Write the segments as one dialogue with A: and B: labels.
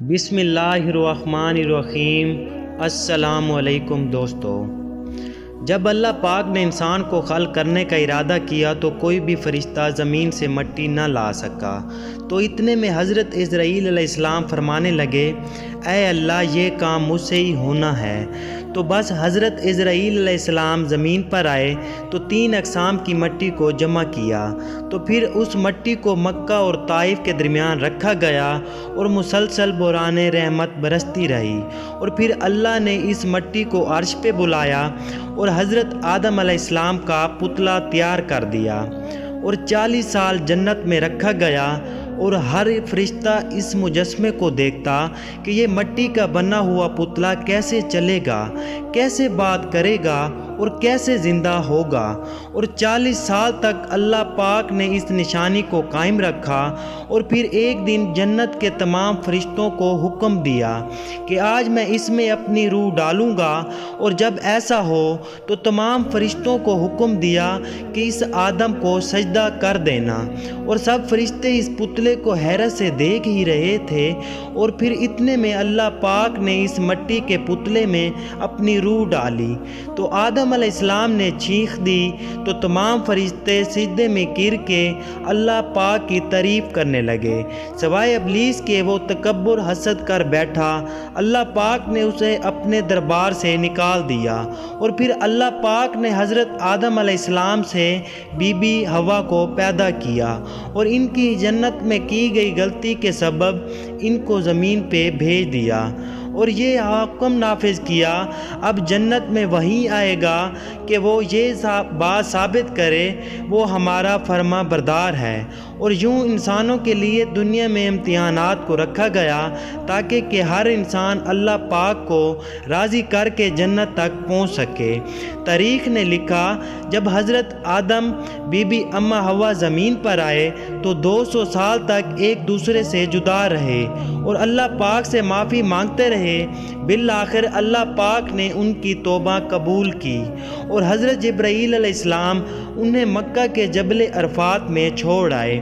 A: بسم اللہ الرحمن الرحیم۔ السلام علیکم دوستو۔ جب اللہ پاک نے انسان کو خلق کرنے کا ارادہ کیا تو کوئی بھی فرشتہ زمین سے مٹی نہ لا سکا، تو اتنے میں حضرت عزرائیل علیہ السلام فرمانے لگے، اے اللہ یہ کام مجھ سے ہی ہونا ہے۔ تو بس حضرت عزرائیل علیہ السلام زمین پر آئے تو 3 اقسام کی مٹی کو جمع کیا، تو پھر اس مٹی کو مکہ اور طائف کے درمیان رکھا گیا اور مسلسل باران رحمت برستی رہی، اور پھر اللہ نے اس مٹی کو عرش پہ بلایا اور حضرت آدم علیہ السلام کا پتلا تیار کر دیا، اور 40 سال جنت میں رکھا گیا، اور ہر فرشتہ اس مجسمے کو دیکھتا کہ یہ مٹی کا بنا ہوا پتلا کیسے چلے گا، کیسے بات کرے گا اور کیسے زندہ ہوگا۔ اور 40 سال تک اللہ پاک نے اس نشانی کو قائم رکھا، اور پھر ایک دن جنت کے تمام فرشتوں کو حکم دیا کہ آج میں اس میں اپنی روح ڈالوں گا، اور جب ایسا ہو تو تمام فرشتوں کو حکم دیا کہ اس آدم کو سجدہ کر دینا، اور سب فرشتے اس پتلے کو حیرت سے دیکھ ہی رہے تھے، اور پھر اتنے میں اللہ پاک نے اس مٹی کے پتلے میں اپنی روح ڈالی، تو آدم علیہ السلام نے چیخ دی، تو تمام فرشتے سجدے میں گر کے اللہ پاک کی تعریف کرنے لگے، سوائے ابلیس کے وہ تکبر حسد کر بیٹھا۔ اللہ پاک نے اسے اپنے دربار سے نکال دیا، اور پھر اللہ پاک نے حضرت آدم علیہ السلام سے بی بی حوا کو پیدا کیا، اور ان کی جنت میں کی گئی غلطی کے سبب ان کو زمین پہ بھیج دیا، اور یہ حکم نافذ کیا، اب جنت میں وہی آئے گا کہ وہ یہ بات ثابت کرے وہ ہمارا فرما بردار ہے۔ اور یوں انسانوں کے لیے دنیا میں امتحانات کو رکھا گیا تاکہ کہ ہر انسان اللہ پاک کو راضی کر کے جنت تک پہنچ سکے۔ تاریخ نے لکھا، جب حضرت آدم بی بی اماں حوا زمین پر آئے تو 200 سال تک ایک دوسرے سے جدا رہے اور اللہ پاک سے معافی مانگتے رہے۔ بالآخر اللہ پاک نے ان کی توبہ قبول کی، اور حضرت جبرائیل علیہ السلام انہیں مکہ کے جبل عرفات میں چھوڑ آئے،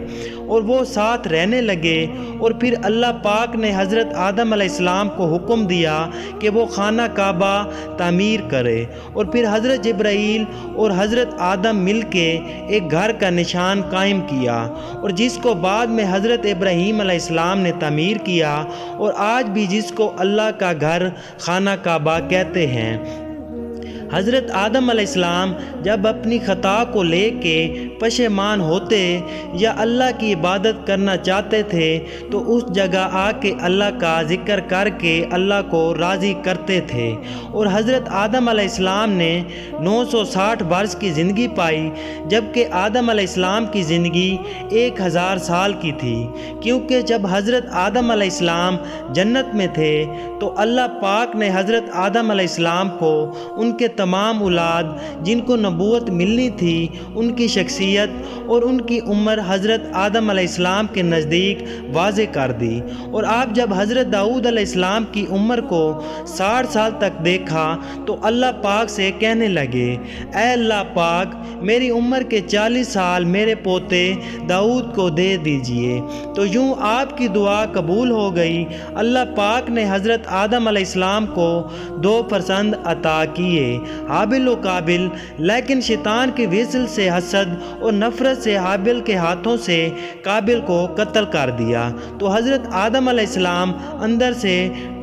A: اور وہ ساتھ رہنے لگے۔ اور پھر اللہ پاک نے حضرت آدم علیہ السلام کو حکم دیا کہ وہ خانہ کعبہ تعمیر کرے، اور پھر حضرت جبرائیل اور حضرت آدم مل کے ایک گھر کا نشان قائم کیا، اور جس کو بعد میں حضرت ابراہیم علیہ السلام نے تعمیر کیا، اور آج بھی جس کو اللہ کا گھر خانہ کعبہ کہتے ہیں۔ حضرت آدم علیہ السلام جب اپنی خطا کو لے کے پشیمان ہوتے یا اللہ کی عبادت کرنا چاہتے تھے تو اس جگہ آ کے اللہ کا ذکر کر کے اللہ کو راضی کرتے تھے، اور حضرت آدم علیہ السلام نے 960 برس کی زندگی پائی، جبکہ آدم علیہ السلام کی زندگی 1000 سال کی تھی، کیونکہ جب حضرت آدم علیہ السلام جنت میں تھے تو اللہ پاک نے حضرت آدم علیہ السلام کو ان کے تمام اولاد جن کو نبوت ملنی تھی ان کی شخصیت اور ان کی عمر حضرت آدم علیہ السلام کے نزدیک واضح کر دی، اور آپ جب حضرت داؤد علیہ السلام کی عمر کو 60 سال تک دیکھا تو اللہ پاک سے کہنے لگے، اے اللہ پاک میری عمر کے 40 سال میرے پوتے داؤد کو دے دیجئے۔ تو یوں آپ کی دعا قبول ہو گئی۔ اللہ پاک نے حضرت آدم علیہ السلام کو 2 فرزند عطا کیے، حابل و قابل، لیکن شیطان کی وصل سے حسد اور نفرت سے حابل کے ہاتھوں سے قابل کو قتل کر دیا، تو حضرت آدم علیہ السلام اندر سے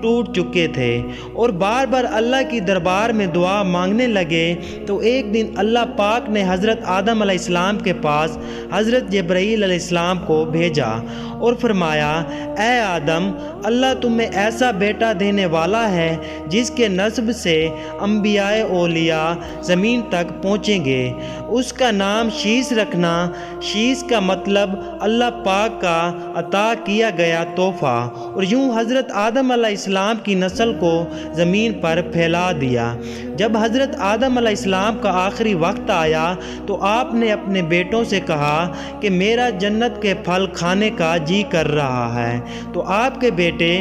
A: ٹوٹ چکے تھے اور بار بار اللہ کی دربار میں دعا مانگنے لگے۔ تو ایک دن اللہ پاک نے حضرت آدم علیہ السلام کے پاس حضرت جبرائیل علیہ السلام کو بھیجا اور فرمایا، اے آدم، اللہ تمہیں ایسا بیٹا دینے والا ہے جس کے نسب سے انبیاء اولیاء زمین تک پہنچیں گے، اس کا نام شیس رکھنا۔ شیس کا مطلب اللہ پاک کا عطا کیا گیا تحفہ، اور یوں حضرت آدم علیہ السلام کی نسل کو زمین پر پھیلا دیا۔ جب حضرت آدم علیہ السلام کا آخری وقت آیا تو آپ نے اپنے بیٹوں سے کہا کہ میرا جنت کے پھل کھانے کا جی کر رہا ہے، تو آپ کے بیٹے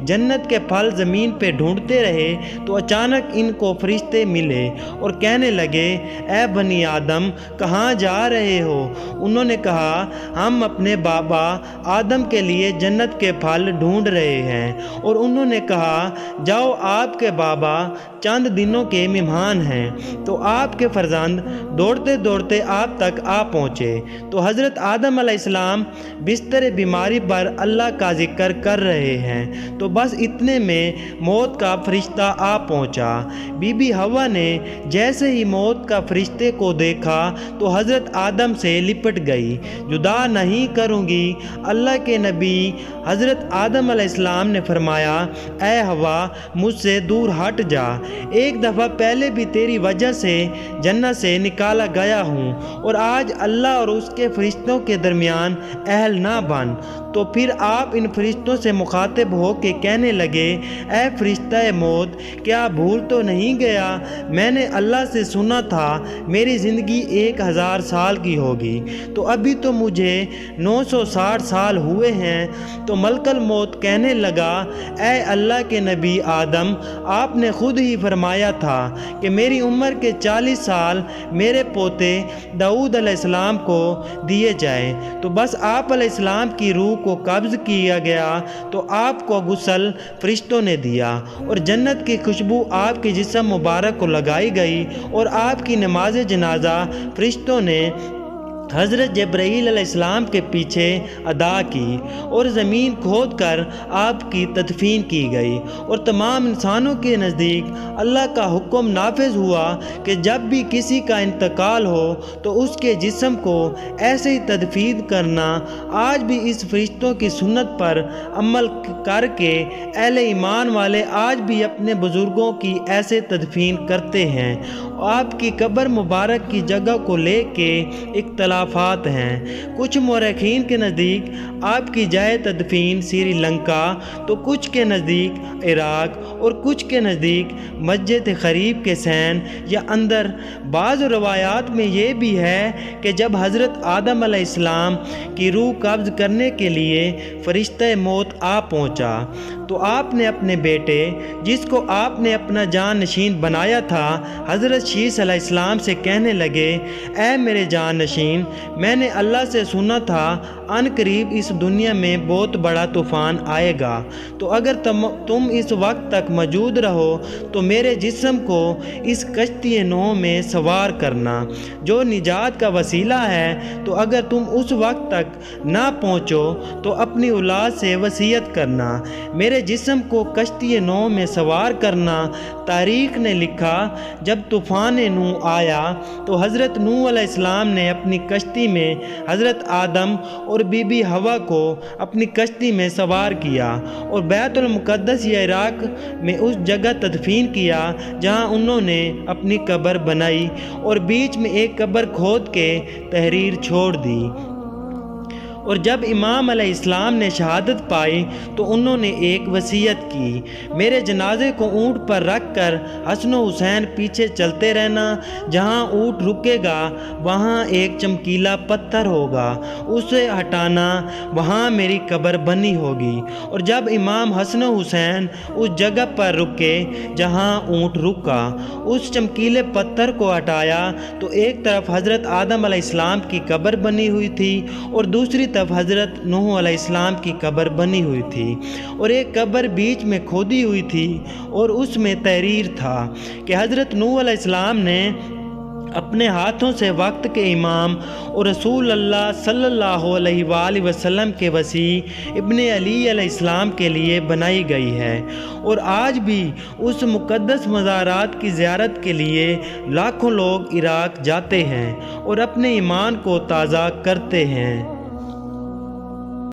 A: جنت کے پھل زمین پہ ڈھونڈتے رہے، تو اچانک ان کو فرشتے ملے ملے اور کہنے لگے اے بنی آدم کہاں جا رہے ہو؟ انہوں نے کہا ہم اپنے بابا آدم کے لیے جنت کے پھل ڈھونڈ رہے ہیں۔ اور انہوں نے کہا جاؤ آپ کے بابا چند دنوں کے مہمان ہیں۔ تو آپ کے فرزند دوڑتے دوڑتے آپ تک آ پہنچے تو حضرت آدم علیہ السلام بستر بیماری پر اللہ کا ذکر کر رہے ہیں۔ تو بس اتنے میں موت کا فرشتہ آ پہنچا۔ بی بی حوا نے جیسے ہی موت کا فرشتے کو دیکھا تو حضرت آدم سے لپٹ گئی، جدا نہیں کروں گی۔ اللہ کے نبی حضرت آدم علیہ السلام نے فرمایا اے حوا مجھ سے دور ہٹ جا، ایک دفعہ پہلے بھی تیری وجہ سے جنت سے نکالا گیا ہوں اور آج اللہ اور اس کے فرشتوں کے درمیان اہل نہ بن۔ تو پھر آپ ان فرشتوں سے مخاطب ہو کے کہنے لگے اے فرشتہ موت کیا بھول تو نہیں گیا؟ میں نے اللہ سے سنا تھا میری زندگی 1000 سال کی ہوگی، تو ابھی تو مجھے 960 سال ہوئے ہیں۔ تو ملک الموت کہنے لگا اے اللہ کے نبی آدم آپ نے خود ہی فرمایا تھا کہ میری عمر کے 40 سال میرے پوتے داؤد علیہ السلام کو دیے جائیں۔ تو بس آپ علیہ السلام کی روح کو قبض کیا گیا تو آپ کو غسل فرشتوں نے دیا اور جنت کی خوشبو آپ کے جسم مبارک کو لگائی گئی اور آپ کی نماز جنازہ فرشتوں نے حضرت جبرائیل علیہ السلام کے پیچھے ادا کی اور زمین کھود کر آپ کی تدفین کی گئی۔ اور تمام انسانوں کے نزدیک اللہ کا حکم نافذ ہوا کہ جب بھی کسی کا انتقال ہو تو اس کے جسم کو ایسے ہی تدفین کرنا۔ آج بھی اس فرشتوں کی سنت پر عمل کر کے اہل ایمان والے آج بھی اپنے بزرگوں کی ایسے تدفین کرتے ہیں۔ آپ کی قبر مبارک کی جگہ کو لے کے اختلافات ہیں۔ کچھ مورخین کے نزدیک آپ کی جائے تدفین سری لنکا، تو کچھ کے نزدیک عراق اور کچھ کے نزدیک مسجد خریف کے سین یا اندر۔ بعض روایات میں یہ بھی ہے کہ جب حضرت آدم علیہ السلام کی روح قبض کرنے کے لیے فرشتہ موت آ پہنچا تو آپ نے اپنے بیٹے جس کو آپ نے اپنا جان نشین بنایا تھا حضرت شیس علیہ السلام سے کہنے لگے اے میرے جان نشین میں نے اللہ سے سنا تھا ان قریب اس دنیا میں بہت بڑا طوفان آئے گا، تو اگر تم اس وقت تک موجود رہو تو میرے جسم کو اس کشتی نوح میں سوار کرنا جو نجات کا وسیلہ ہے، تو اگر تم اس وقت تک نہ پہنچو تو اپنی اولاد سے وصیت کرنا میرے جسم کو کشتی نوح میں سوار کرنا۔ تاریخ نے لکھا جب طوفان نوح آیا تو حضرت نوح علیہ السلام نے اپنی کشتی میں حضرت آدم اور بی بی حوا کو اپنی کشتی میں سوار کیا اور بیت المقدس یا عراق میں اس جگہ تدفین کیا جہاں انہوں نے اپنی قبر بنائی اور بیچ میں ایک قبر کھود کے تحریر چھوڑ دی۔ اور جب امام علیہ السلام نے شہادت پائی تو انہوں نے ایک وصیت کی میرے جنازے کو اونٹ پر رکھ کر حسن و حسین پیچھے چلتے رہنا، جہاں اونٹ رکے گا وہاں ایک چمکیلا پتھر ہوگا، اسے ہٹانا، وہاں میری قبر بنی ہوگی۔ اور جب امام حسن و حسین اس جگہ پر رکے جہاں اونٹ رکا، اس چمکیلے پتھر کو ہٹایا تو ایک طرف حضرت آدم علیہ السلام کی قبر بنی ہوئی تھی اور دوسری طرف حضرت نوح علیہ السلام کی قبر بنی ہوئی تھی، اور ایک قبر بیچ میں کھودی ہوئی تھی اور اس میں تحریر تھا کہ حضرت نوح علیہ السلام نے اپنے ہاتھوں سے وقت کے امام اور رسول اللہ صلی اللہ علیہ وآلہ وسلم کے وصی ابن علی علیہ السلام کے لیے بنائی گئی ہے، اور آج بھی اس مقدس مزارات کی زیارت کے لیے لاکھوں لوگ عراق جاتے ہیں اور اپنے ایمان کو تازہ کرتے ہیں۔